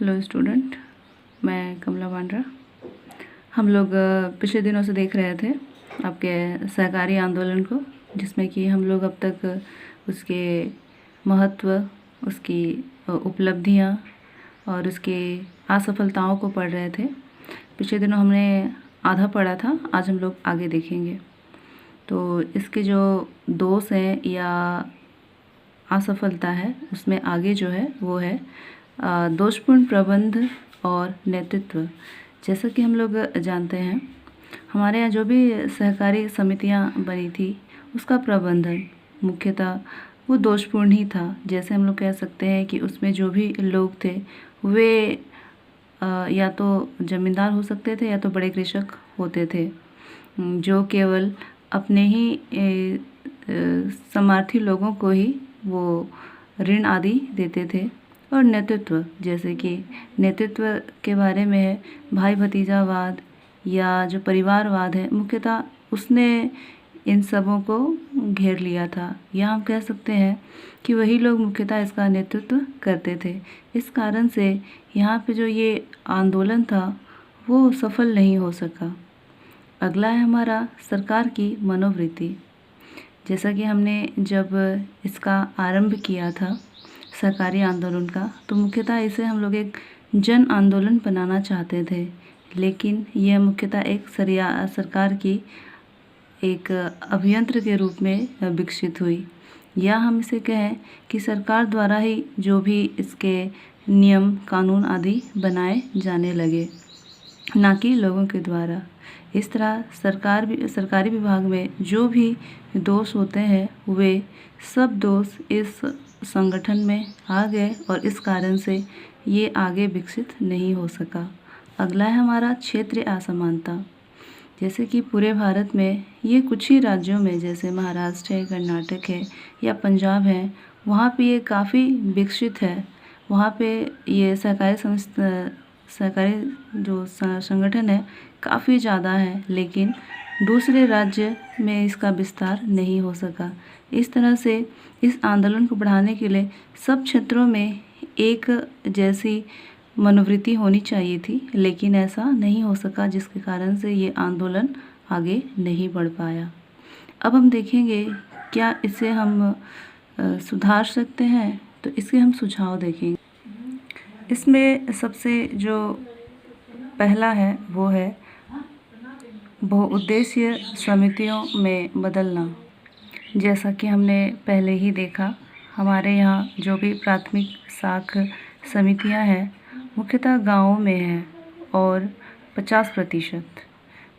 Hello student, मैं कमला बांड्रा। हम लोग पिछले दिनों से देख रहे थे आपके सहकारी आंदोलन को, जिसमें कि हम लोग अब तक उसके महत्व, उसकी उपलब्धियां और उसकी असफलताओं को पढ़ रहे थे। पिछले दिनों हमने आधा पढ़ा था, आज हम लोग आगे देखेंगे। तो इसके जो दोष हैं या असफलता है, उसमें आगे जो है वो है दोषपूर्ण प्रबंध और नेतृत्व। जैसा कि हम लोग जानते हैं, हमारे यहाँ जो भी सहकारी समितियाँ बनी थी उसका प्रबंधन मुख्यतः वो दोषपूर्ण ही था। जैसे हम लोग कह सकते हैं कि उसमें जो भी लोग थे वे या तो ज़मींदार हो सकते थे या तो बड़े कृषक होते थे, जो केवल अपने ही समर्थी लोगों को ही वो ऋण आदि देते थे। और नेतृत्व, जैसे कि नेतृत्व के बारे में है भाई भतीजावाद या जो परिवारवाद है, मुख्यतः उसने इन सबों को घेर लिया था, या हम कह सकते हैं कि वही लोग मुख्यतः इसका नेतृत्व करते थे। इस कारण से यहाँ पे जो ये आंदोलन था वो सफल नहीं हो सका। अगला है हमारा सरकार की मनोवृत्ति। जैसा कि हमने जब इसका आरंभ किया था सरकारी आंदोलन का, तो मुख्यतः इसे हम लोग एक जन आंदोलन बनाना चाहते थे, लेकिन यह मुख्यतः एक सरकार की एक अभियंत्र के रूप में विकसित हुई, या हम इसे कहें कि सरकार द्वारा ही जो भी इसके नियम कानून आदि बनाए जाने लगे, ना कि लोगों के द्वारा। इस तरह सरकारी विभाग में जो भी दोष होते हैं वे सब दोष इस संगठन में आ गए और इस कारण से ये आगे विकसित नहीं हो सका। अगला है हमारा क्षेत्रीय असमानता। जैसे कि पूरे भारत में ये कुछ ही राज्यों में, जैसे महाराष्ट्र है, कर्नाटक है या पंजाब है, वहाँ पे ये काफ़ी विकसित है। वहाँ पे ये सरकारी जो संगठन है काफ़ी ज़्यादा है, लेकिन दूसरे राज्य में इसका विस्तार नहीं हो सका। इस तरह से इस आंदोलन को बढ़ाने के लिए सब क्षेत्रों में एक जैसी मनोवृत्ति होनी चाहिए थी, लेकिन ऐसा नहीं हो सका, जिसके कारण से ये आंदोलन आगे नहीं बढ़ पाया। अब हम देखेंगे क्या इसे हम सुधार सकते हैं, तो इसके हम सुझाव देखेंगे। इसमें सबसे जो पहला है वो है बहुउद्देशीय समितियों में बदलना। जैसा कि हमने पहले ही देखा, हमारे यहाँ जो भी प्राथमिक शाख समितियाँ हैं मुख्यतः गाँवों में हैं और 50%।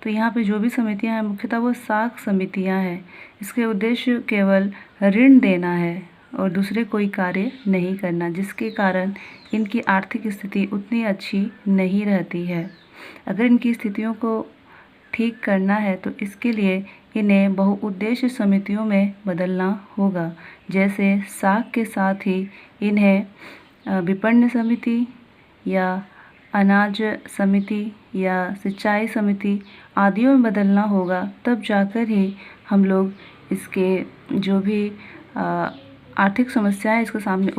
तो यहाँ पे जो भी समितियाँ हैं मुख्यतः वो शाख समितियाँ हैं। इसके उद्देश्य केवल ऋण देना है और दूसरे कोई कार्य नहीं करना, जिसके कारण इनकी आर्थिक स्थिति उतनी अच्छी नहीं रहती है। अगर इनकी स्थितियों को ठीक करना है तो इसके लिए इन्हें बहुउद्देश्य समितियों में बदलना होगा। जैसे शाख के साथ ही इन्हें विपणन समिति या अनाज समिति या सिंचाई समिति आदियों में बदलना होगा, तब जाकर ही हम लोग इसके जो भी आर्थिक समस्याएं इसके सामने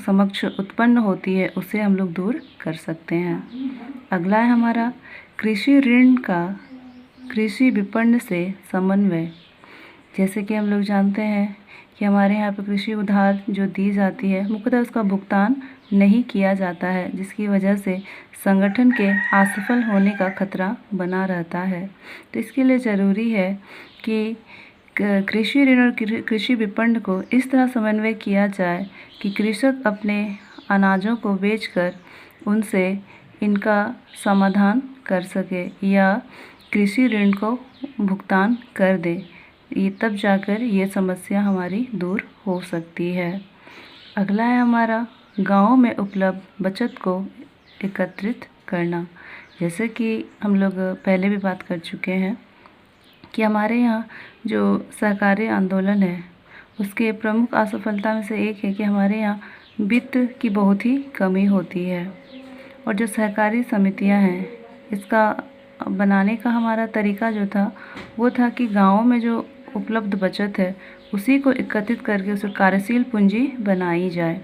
समक्ष उत्पन्न होती है उसे हम लोग दूर कर सकते हैं। अगला है हमारा कृषि ऋण का कृषि विपणन से समन्वय। जैसे कि हम लोग जानते हैं कि हमारे यहाँ पर कृषि उधार जो दी जाती है मुख्यतः उसका भुगतान नहीं किया जाता है, जिसकी वजह से संगठन के असफल होने का खतरा बना रहता है। तो इसके लिए ज़रूरी है कि कृषि ऋण और कृषि विपणन को इस तरह समन्वय किया जाए कि कृषक अपने अनाजों को बेचकर उनसे इनका समाधान कर सके या कृषि ऋण को भुगतान कर दे, ये तब जाकर ये समस्या हमारी दूर हो सकती है। अगला है हमारा गाँव में उपलब्ध बचत को एकत्रित करना। जैसे कि हम लोग पहले भी बात कर चुके हैं कि हमारे यहाँ जो सहकारी आंदोलन है उसके प्रमुख असफलता में से एक है कि हमारे यहाँ वित्त की बहुत ही कमी होती है। और जो सहकारी समितियाँ हैं इसका बनाने का हमारा तरीका जो था वो था कि गाँव में जो उपलब्ध बचत है उसी को एकत्रित करके उसे कार्यशील पूंजी बनाई जाए।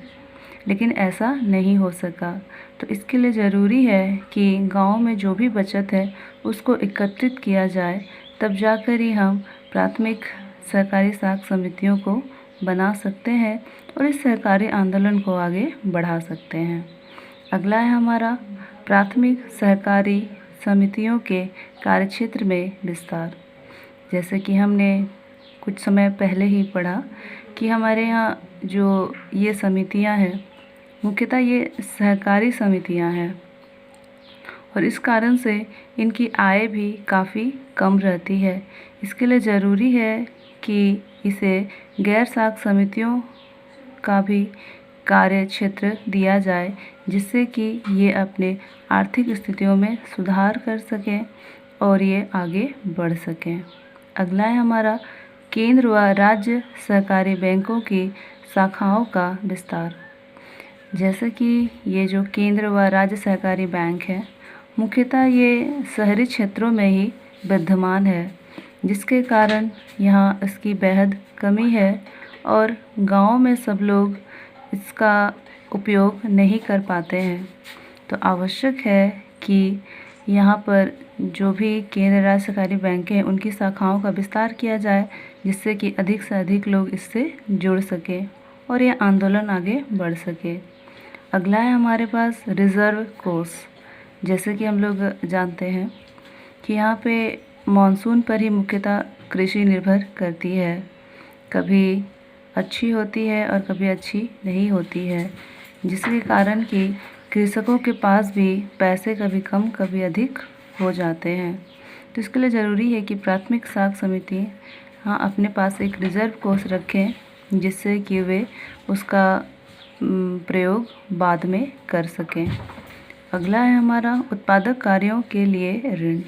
लेकिन ऐसा नहीं हो सका। तो इसके लिए ज़रूरी है कि गांव में जो भी बचत है उसको एकत्रित किया जाए, तब जाकर ही हम प्राथमिक सहकारी साख समितियों को बना सकते हैं और इस सहकारी आंदोलन को आगे बढ़ा सकते हैं। अगला है हमारा प्राथमिक सहकारी समितियों के कार्यक्षेत्र में विस्तार। जैसे कि हमने कुछ समय पहले ही पढ़ा कि हमारे यहाँ जो ये समितियाँ हैं, मुख्यतः ये सहकारी समितियाँ हैं और इस कारण से इनकी आय भी काफ़ी कम रहती है। इसके लिए ज़रूरी है कि इसे गैर साख समितियों का भी कार्य क्षेत्र दिया जाए, जिससे कि ये अपने आर्थिक स्थितियों में सुधार कर सकें और ये आगे बढ़ सकें। अगला है हमारा केंद्र व राज्य सहकारी बैंकों की शाखाओं का विस्तार। जैसे कि ये जो केंद्र व राज्य सहकारी बैंक है, मुख्यतः ये शहरी क्षेत्रों में ही विद्यमान है, जिसके कारण यहाँ इसकी बेहद कमी है और गाँव में सब लोग इसका उपयोग नहीं कर पाते हैं। तो आवश्यक है कि यहाँ पर जो भी केंद्र राज्य सहकारी बैंक हैं उनकी शाखाओं का विस्तार किया जाए, जिससे कि अधिक से अधिक लोग इससे जुड़ सकें और ये आंदोलन आगे बढ़ सके। अगला है हमारे पास रिज़र्व कोष। जैसे कि हम लोग जानते हैं कि यहाँ पे मानसून पर ही मुख्यतः कृषि निर्भर करती है, कभी अच्छी होती है और कभी अच्छी नहीं होती है, जिसके कारण कि कृषकों के पास भी पैसे कभी कम कभी अधिक हो जाते हैं। तो इसके लिए ज़रूरी है कि प्राथमिक साख समिति अपने पास एक रिज़र्व कोष रखें, जिससे कि वे उसका प्रयोग बाद में कर सकें। अगला है हमारा उत्पादक कार्यों के लिए ऋण।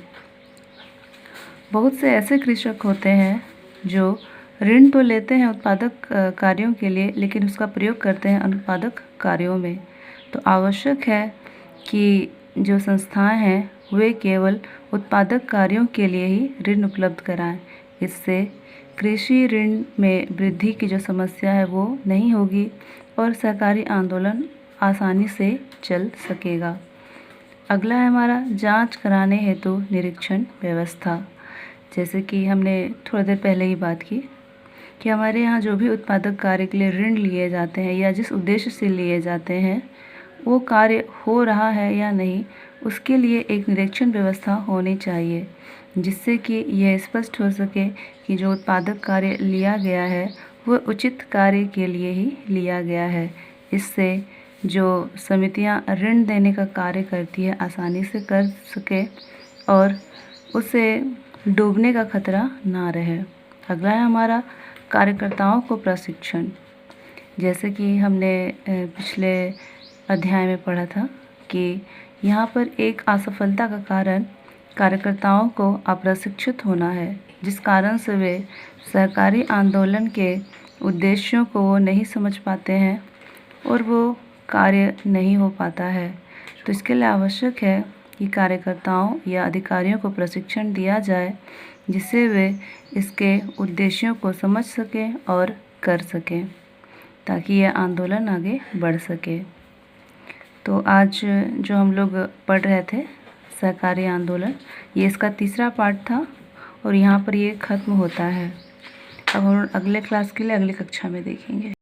बहुत से ऐसे कृषक होते हैं जो ऋण तो लेते हैं उत्पादक कार्यों के लिए, लेकिन उसका प्रयोग करते हैं अनुत्पादक कार्यों में। तो आवश्यक है कि जो संस्थाएं हैं वे केवल उत्पादक कार्यों के लिए ही ऋण उपलब्ध कराएं। इससे कृषि ऋण में वृद्धि की जो समस्या है वो नहीं होगी और सहकारी आंदोलन आसानी से चल सकेगा। अगला है हमारा जांच कराने हेतु निरीक्षण व्यवस्था। जैसे कि हमने थोड़ी देर पहले ही बात की कि हमारे यहाँ जो भी उत्पादक कार्य के लिए ऋण लिए जाते हैं या जिस उद्देश्य से लिए जाते हैं वो कार्य हो रहा है या नहीं, उसके लिए एक निरीक्षण व्यवस्था होनी चाहिए, जिससे कि यह स्पष्ट हो सके कि जो उत्पादक कार्य लिया गया है वह उचित कार्य के लिए ही लिया गया है। इससे जो समितियां ऋण देने का कार्य करती है आसानी से कर सके और उसे डूबने का खतरा ना रहे। अगला है हमारा कार्यकर्ताओं को प्रशिक्षण। जैसे कि हमने पिछले अध्याय में पढ़ा था कि यहाँ पर एक असफलता का कारण कार्यकर्ताओं को अप्रशिक्षित होना है, जिस कारण से वे सहकारी आंदोलन के उद्देश्यों को वो नहीं समझ पाते हैं और वो कार्य नहीं हो पाता है। तो इसके लिए आवश्यक है कि कार्यकर्ताओं या अधिकारियों को प्रशिक्षण दिया जाए, जिससे वे इसके उद्देश्यों को समझ सकें और कर सकें, ताकि यह आंदोलन आगे बढ़ सके। तो आज जो हम लोग पढ़ रहे थे सहकारी आंदोलन, ये इसका तीसरा पार्ट था और यहाँ पर ये ख़त्म होता है। अब हम अगले क्लास के लिए अगली कक्षा में देखेंगे।